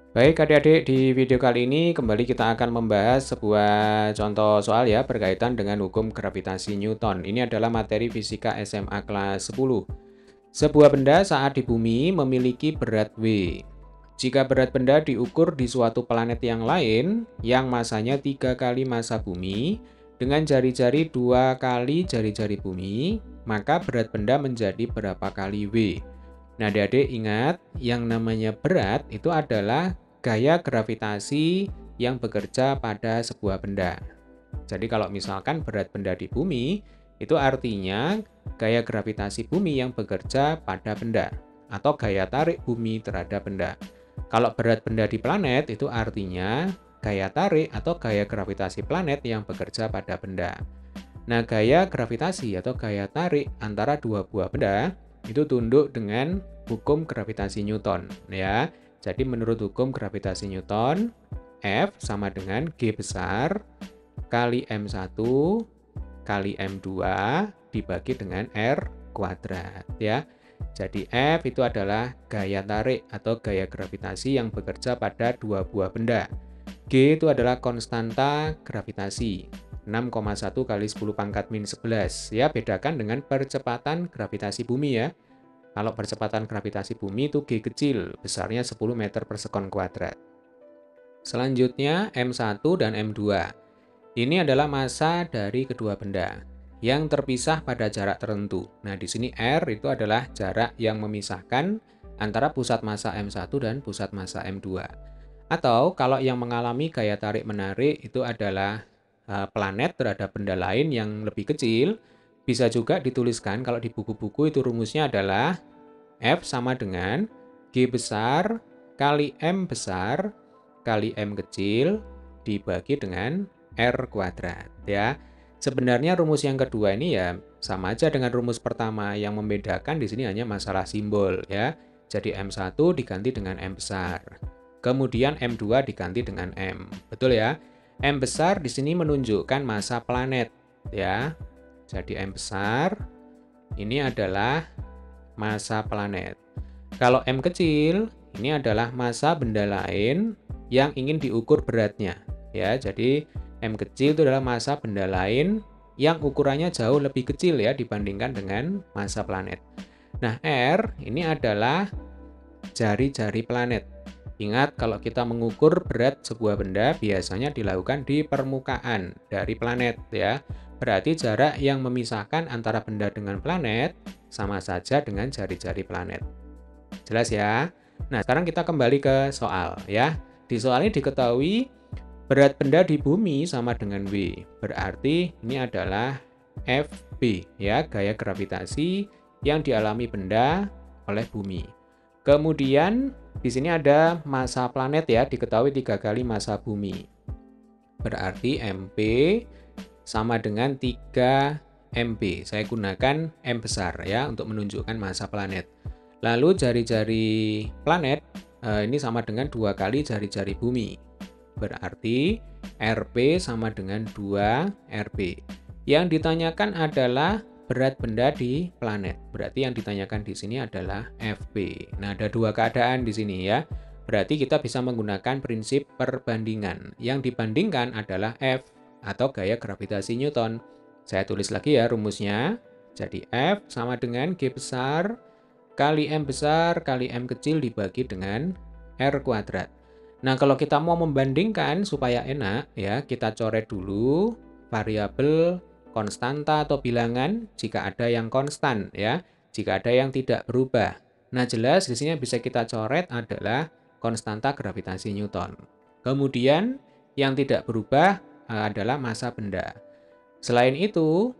Baik adik-adik, di video kali ini kembali kita akan membahas sebuah contoh soal ya berkaitan dengan hukum gravitasi Newton. Ini adalah materi fisika SMA kelas 10. Sebuah benda saat di bumi memiliki berat W. Jika berat benda diukur di suatu planet yang lain yang masanya 3 kali masa bumi dengan jari-jari 2 kali jari-jari bumi, maka berat benda menjadi berapa kali W? Nah, adik-adik ingat, yang namanya berat itu adalah gaya gravitasi yang bekerja pada sebuah benda. Jadi kalau misalkan berat benda di bumi, itu artinya gaya gravitasi bumi yang bekerja pada benda, atau gaya tarik bumi terhadap benda. Kalau berat benda di planet, itu artinya gaya tarik atau gaya gravitasi planet yang bekerja pada benda. Nah, gaya gravitasi atau gaya tarik antara dua buah benda itu tunduk dengan hukum gravitasi Newton ya. Jadi menurut hukum gravitasi Newton, F sama dengan G besar kali M1 kali M2 dibagi dengan R kuadrat ya. Jadi F itu adalah gaya tarik atau gaya gravitasi yang bekerja pada dua buah benda. G itu adalah konstanta gravitasi. 6,1 kali 10 pangkat min 11. Ya, bedakan dengan percepatan gravitasi bumi ya. Kalau percepatan gravitasi bumi itu G kecil, besarnya 10 meter per sekon kuadrat. Selanjutnya M1 dan M2. Ini adalah massa dari kedua benda yang terpisah pada jarak tertentu. Nah, di sini R itu adalah jarak yang memisahkan antara pusat massa M1 dan pusat massa M2. Atau kalau yang mengalami gaya tarik-menarik itu adalah planet terhadap benda lain yang lebih kecil, bisa juga dituliskan kalau di buku-buku itu rumusnya adalah F sama dengan G besar kali M besar kali M kecil dibagi dengan R kuadrat ya. Sebenarnya rumus yang kedua ini ya sama aja dengan rumus pertama, yang membedakan di sini hanya masalah simbol ya. Jadi M1 diganti dengan M besar. Kemudian M2 diganti dengan M. Betul ya? M besar di sini menunjukkan massa planet ya. Jadi M besar ini adalah massa planet. Kalau M kecil ini adalah massa benda lain yang ingin diukur beratnya ya. Jadi M kecil itu adalah massa benda lain yang ukurannya jauh lebih kecil ya dibandingkan dengan massa planet. Nah, R ini adalah jari-jari planet. Ingat, kalau kita mengukur berat sebuah benda biasanya dilakukan di permukaan dari planet ya. Berarti jarak yang memisahkan antara benda dengan planet sama saja dengan jari-jari planet. Jelas ya? Nah, sekarang kita kembali ke soal ya. Di soal ini diketahui berat benda di bumi sama dengan W. Berarti ini adalah FB ya, gaya gravitasi yang dialami benda oleh bumi. Kemudian di sini ada massa planet ya, diketahui 3 kali massa bumi. Berarti MP sama dengan 3 MB. Saya gunakan M besar ya untuk menunjukkan massa planet. Lalu jari-jari planet ini sama dengan 2 kali jari-jari bumi. Berarti RP sama dengan 2 RP. Yang ditanyakan adalah berat benda di planet. Berarti yang ditanyakan di sini adalah FP. Nah, ada dua keadaan di sini ya. Berarti kita bisa menggunakan prinsip perbandingan. Yang dibandingkan adalah F atau gaya gravitasi Newton. Saya tulis lagi ya rumusnya. Jadi F sama dengan G besar kali M besar kali M kecil dibagi dengan R kuadrat. Nah, kalau kita mau membandingkan supaya enak ya, kita coret dulu variabel konstanta atau bilangan jika ada yang konstan ya, jika ada yang tidak berubah. Nah, jelas di sini bisa kita coret adalah konstanta gravitasi Newton. Kemudian yang tidak berubah adalah massa benda. Selain itu,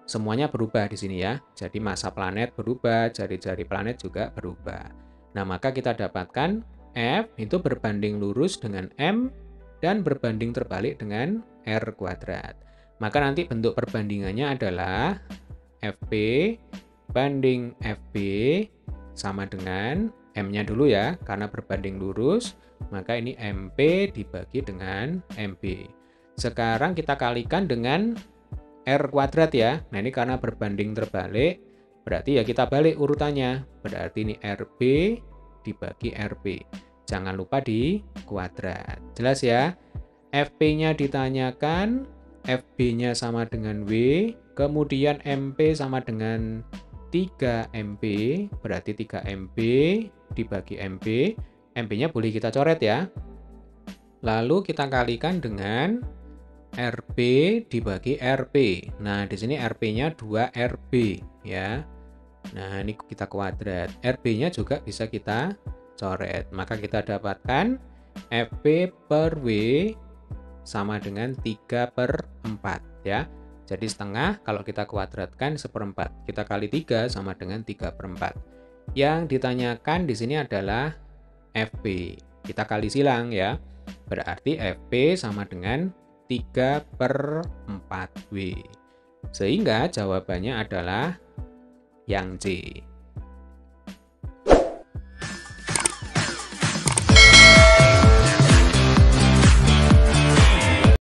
semuanya berubah di sini ya. Jadi massa planet berubah, jari-jari planet juga berubah. Nah, maka kita dapatkan F itu berbanding lurus dengan M dan berbanding terbalik dengan R kuadrat. Maka nanti bentuk perbandingannya adalah FP banding FB sama dengan M-nya dulu ya, karena berbanding lurus, maka ini MP dibagi dengan MB. Sekarang kita kalikan dengan R kuadrat ya. Nah, ini karena berbanding terbalik, berarti ya kita balik urutannya. Berarti ini RB dibagi RB. jangan lupa di kuadrat. Jelas ya? FP-nya ditanyakan, FB-nya sama dengan W, kemudian MP sama dengan 3MP, berarti 3MP dibagi MP, MP-nya boleh kita coret ya. Lalu kita kalikan dengan RB dibagi RP. Nah, di sini RP-nya 2RB ya. Nah, ini kita kuadrat. RB-nya juga bisa kita coret. Maka kita dapatkan FP per W sama dengan 3/4 ya. Jadi setengah kalau kita kuadratkan 1/4. Kita kali 3 sama dengan 3/4. Yang ditanyakan di sini adalah FP. Kita kali silang ya. Berarti FP sama dengan 3/4W. Sehingga jawabannya adalah yang C.